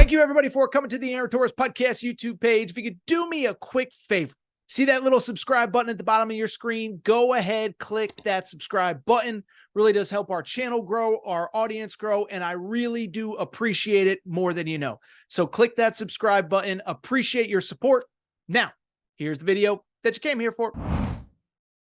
Thank you, everybody, for coming to the Aaron Torres Podcast YouTube page. If you could do me a quick favor, see that little subscribe button at the bottom of your screen? Go ahead, click that subscribe button. Really does help our channel grow, our audience grow, and I really do appreciate it more than you know. So click that subscribe button. Appreciate your support. Now, here's the video that you came here for.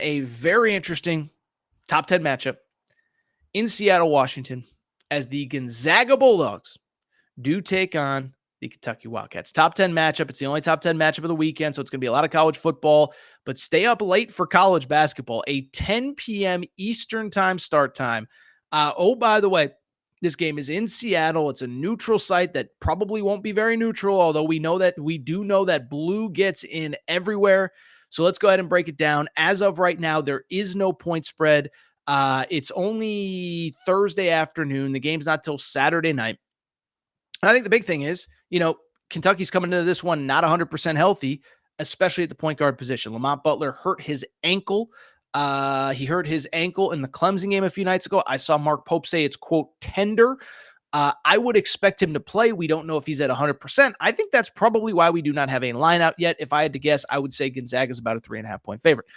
A very interesting top 10 matchup in Seattle, Washington, as the Gonzaga Bulldogs do take on the Kentucky Wildcats. Top 10 matchup. It's the only top 10 matchup of the weekend, so it's going to be a lot of college football, but stay up late for college basketball. A 10 p.m. Eastern time start time. Oh, by the way, this game is in Seattle. It's a neutral site that probably won't be very neutral, although we do know that blue gets in everywhere. So let's go ahead and break it down. As of right now, there is no point spread. It's only Thursday afternoon. The game's not till Saturday night. And I think the big thing is, Kentucky's coming into this one not 100% healthy, especially at the point guard position. Lamont Butler hurt his ankle. He hurt his ankle in the Clemson game a few nights ago. I saw Mark Pope say it's, quote, tender. I would expect him to play. We don't know if he's at 100%. I think that's probably why we do not have a line out yet. If I had to guess, I would say Gonzaga is about a 3.5 point favorite.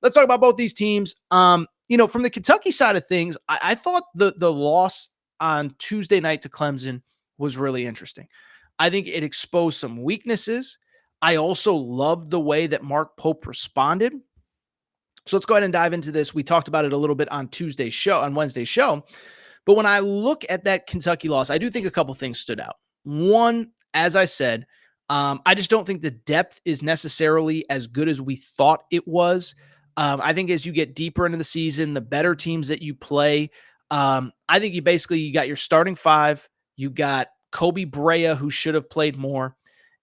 Let's talk about both these teams. From the Kentucky side of things, I thought the loss on Tuesday night to Clemson was really interesting. I think it exposed some weaknesses. I also loved the way that Mark Pope responded. So let's go ahead and dive into this. We talked about it a little bit on Wednesday's show. But when I look at that Kentucky loss, I do think a couple things stood out. One, as I said, I just don't think the depth is necessarily as good as we thought it was. I think as you get deeper into the season, the better teams that you play, I think you got your starting five. You got Kobe Brea, who should have played more.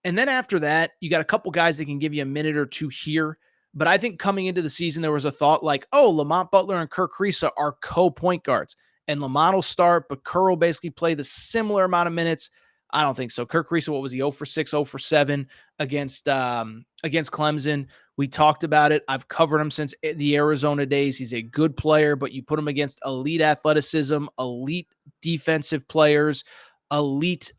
And then after that, you got a couple guys that can give you a minute or two here. But I think coming into the season, there was a thought like, Lamont Butler and Kerr Kriisa are co-point guards. And Lamont will start, but Kerr will basically play the similar amount of minutes. I don't think so. Kerr Kriisa, what was he, 0 for 6, 0 for 7 against Clemson? We talked about it. I've covered him since the Arizona days. He's a good player, but you put him against elite athleticism, elite defensive players, elite,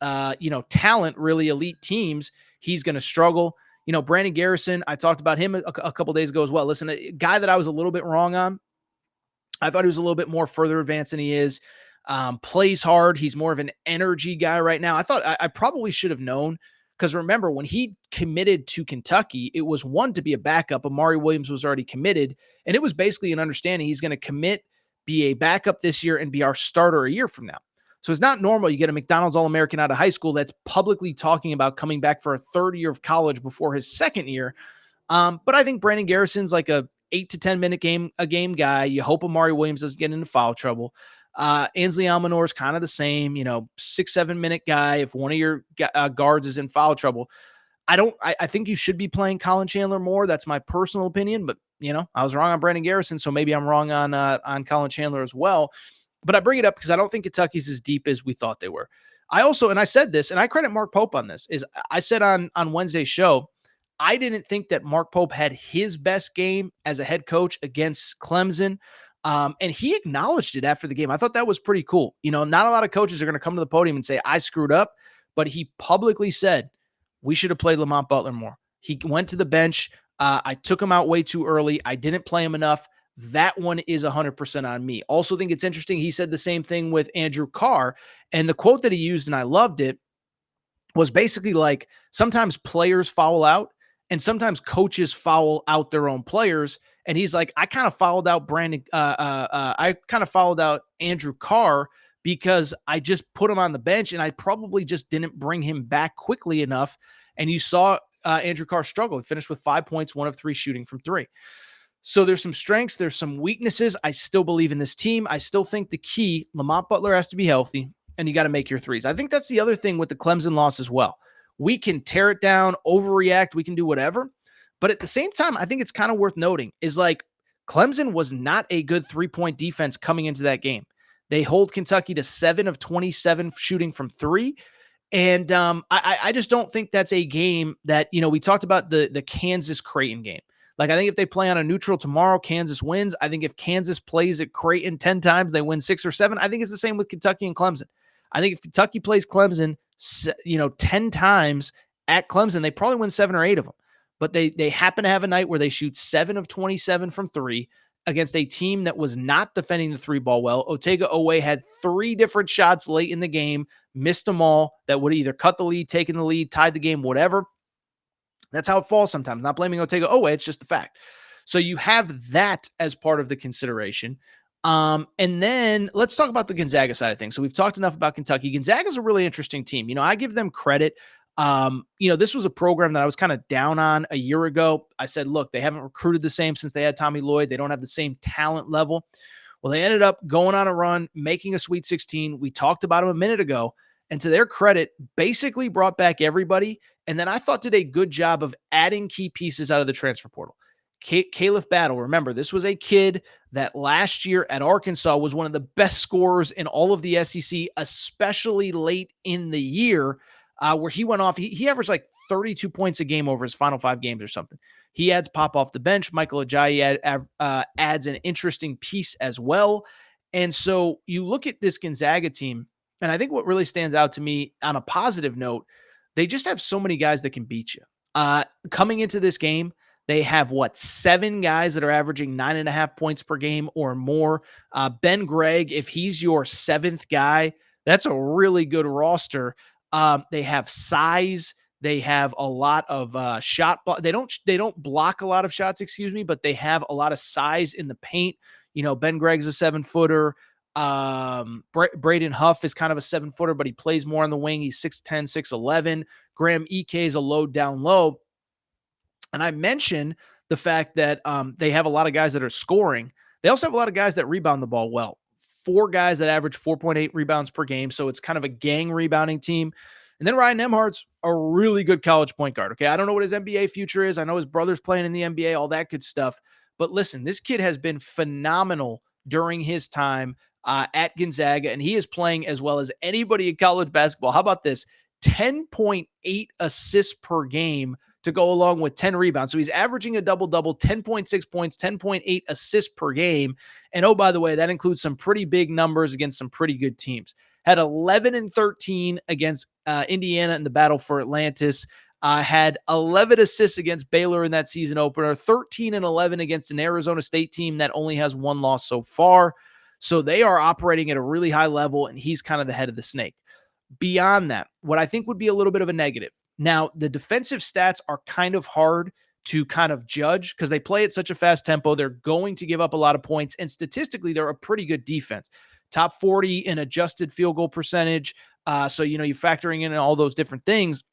talent, really elite teams, he's going to struggle. Brandon Garrison, I talked about him a couple days ago as well. Listen, a guy that I was a little bit wrong on. I thought he was a little bit more further advanced than he is. Plays hard. He's more of an energy guy right now. I thought I probably should have known, because remember, when he committed to Kentucky, it was one to be a backup. Amari Williams was already committed, and it was basically an understanding he's going to commit, be a backup this year, and be our starter a year from now. So it's not normal you get a McDonald's All-American out of high school that's publicly talking about coming back for a third year of college before his second year. But I think Brandon Garrison's like a 8 to 10 minute game guy. You hope Amari Williams doesn't get into foul trouble. Ansley Almanor is kind of the same, 6-7 minute guy. If one of your guards is in foul trouble, I think you should be playing Colin Chandler more. That's my personal opinion, but I was wrong on Brandon Garrison, so maybe I'm wrong on Colin Chandler as well. But I bring it up because I don't think Kentucky's as deep as we thought they were. I said this, and I credit Mark Pope on this, is I said on Wednesday's show, I didn't think that Mark Pope had his best game as a head coach against Clemson. And he acknowledged it after the game. I thought that was pretty cool. Not a lot of coaches are going to come to the podium and say, I screwed up, but he publicly said, we should have played Lamont Butler more. He went to the bench. I took him out way too early. I didn't play him enough. That one is 100% on me. Also think it's interesting. He said the same thing with Andrew Carr. And the quote that he used, and I loved it, was basically like, sometimes players foul out and sometimes coaches foul out their own players. And he's like, I kind of fouled out Andrew Carr because I just put him on the bench and I probably just didn't bring him back quickly enough. And you saw Andrew Carr struggle. He finished with 5 points, 1 of 3 shooting from 3. So there's some strengths, there's some weaknesses. I still believe in this team. I still think the key, Lamont Butler has to be healthy, and you got to make your threes. I think that's the other thing with the Clemson loss as well. We can tear it down, overreact, we can do whatever. But at the same time, I think it's kind of worth noting is like Clemson was not a good 3-point defense coming into that game. They hold Kentucky to 7 of 27 shooting from 3. And I just don't think that's a game that, we talked about the Kansas Creighton game. Like, I think if they play on a neutral tomorrow, Kansas wins. I think if Kansas plays at Creighton 10 times, they win 6 or 7. I think it's the same with Kentucky and Clemson. I think if Kentucky plays Clemson 10 times at Clemson, they probably win 7 or 8 of them. But they happen to have a night where they shoot 7 of 27 from 3 against a team that was not defending the 3 ball well. Otega Oweh had 3 different shots late in the game, missed them all, that would either cut the lead, taken the lead, tied the game, whatever. That's how it falls sometimes. Not blaming Otega Oweh, it's just the fact. So you have that as part of the consideration. And then let's talk about the Gonzaga side of things. So we've talked enough about Kentucky. Gonzaga's a really interesting team. I give them credit. This was a program that I was kind of down on a year ago. I said, look, they haven't recruited the same since they had Tommy Lloyd. They don't have the same talent level. Well, they ended up going on a run, making a Sweet 16. We talked about them a minute ago. And to their credit, basically brought back everybody. And then I thought did a good job of adding key pieces out of the transfer portal. Caleb Battle, remember, this was a kid that last year at Arkansas was one of the best scorers in all of the SEC, especially late in the year, where he went off. He averaged like 32 points a game over his final 5 games or something. He adds pop off the bench. Michael Ajayi adds an interesting piece as well. And so you look at this Gonzaga team, and I think what really stands out to me on a positive note, they just have so many guys that can beat you. Coming into this game, they have 7 guys that are averaging 9.5 points per game or more. Ben Gregg, if he's your 7th guy, that's a really good roster. They have size. They have a lot of shot. They don't block a lot of shots, but they have a lot of size in the paint. Ben Gregg's a 7-footer. Braden Huff is kind of a 7-footer, but he plays more on the wing. He's 6'10", 6'11". Graham Ike is a low down low. And I mentioned the fact that they have a lot of guys that are scoring. They also have a lot of guys that rebound the ball well. 4 guys that average 4.8 rebounds per game. So it's kind of a gang rebounding team. And then Ryan Nembhard's a really good college point guard. Okay. I don't know what his NBA future is. I know his brother's playing in the NBA, all that good stuff. But listen, this kid has been phenomenal during his time at Gonzaga, and he is playing as well as anybody in college basketball. How about this? 10.8 assists per game to go along with 10 rebounds. So he's averaging a double-double, 10.6 points, 10.8 assists per game. And oh, by the way, that includes some pretty big numbers against some pretty good teams. Had 11 and 13 against Indiana in the battle for Atlantis. Had 11 assists against Baylor in that season opener, 13 and 11 against an Arizona State team that only has 1 loss so far. So they are operating at a really high level, and he's kind of the head of the snake. Beyond that, what I think would be a little bit of a negative. Now, the defensive stats are kind of hard to kind of judge because they play at such a fast tempo. They're going to give up a lot of points, and statistically, they're a pretty good defense. Top 40 in adjusted field goal percentage. So, you're factoring in all those different things.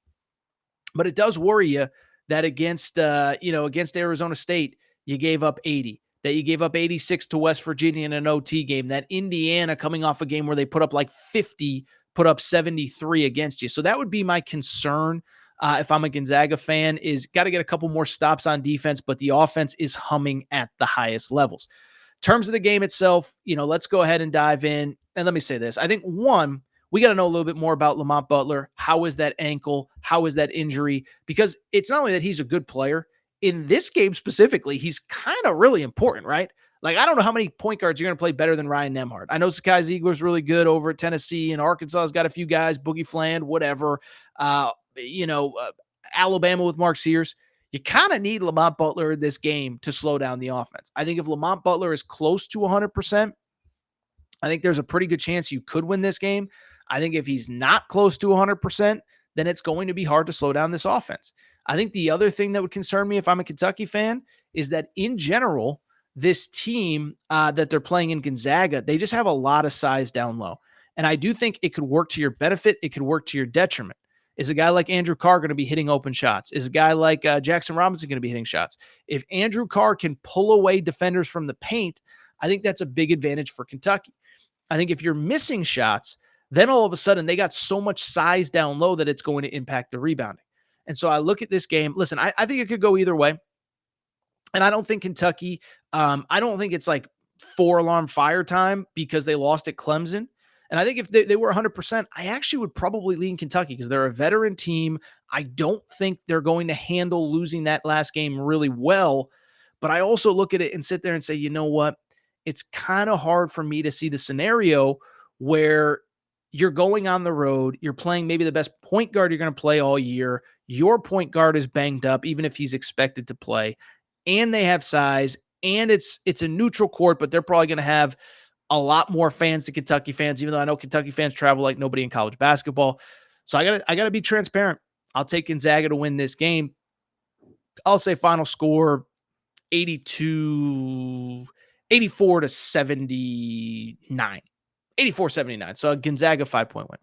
But it does worry you that against Arizona State, you gave up 80. That you gave up 86 to West Virginia in an OT game. That Indiana, coming off a game where they put up like 50, put up 73 against you. So that would be my concern if I'm a Gonzaga fan, is got to get a couple more stops on defense, but the offense is humming at the highest levels. In terms of the game itself, let's go ahead and dive in. And let me say this. I think, one, we got to know a little bit more about Lamont Butler. How is that ankle? How is that injury? Because it's not only that he's a good player. In this game specifically, he's kind of really important, right? Like, I don't know how many point guards you're going to play better than Ryan Nembhard. I know Sakai Ziegler's really good over at Tennessee, and Arkansas's got a few guys, Boogie Fland, whatever. Alabama with Mark Sears. You kind of need Lamont Butler in this game to slow down the offense. I think if Lamont Butler is close to 100%, I think there's a pretty good chance you could win this game. I think if he's not close to 100%, then it's going to be hard to slow down this offense. I think the other thing that would concern me if I'm a Kentucky fan is that in general, this team that they're playing in Gonzaga, they just have a lot of size down low. And I do think it could work to your benefit. It could work to your detriment. Is a guy like Andrew Carr going to be hitting open shots? Is a guy like Jackson Robinson going to be hitting shots? If Andrew Carr can pull away defenders from the paint, I think that's a big advantage for Kentucky. I think if you're missing shots, then all of a sudden they got so much size down low that it's going to impact the rebounding. And so I look at this game. Listen, I think it could go either way. And I don't think Kentucky, I don't think it's like 4-alarm fire time because they lost at Clemson. And I think if they were 100%, I actually would probably lean Kentucky because they're a veteran team. I don't think they're going to handle losing that last game really well. But I also look at it and sit there and say, you know what? It's kind of hard for me to see the scenario where You're going on the road. You're playing maybe the best point guard you're going to play all year. Your point guard is banged up, even if he's expected to play. And they have size. And it's a neutral court, but they're probably going to have a lot more fans than Kentucky fans, even though I know Kentucky fans travel like nobody in college basketball. So I gotta be transparent. I'll take Gonzaga to win this game. I'll say final score 84 to 79. 84-79. So Gonzaga 5-point win.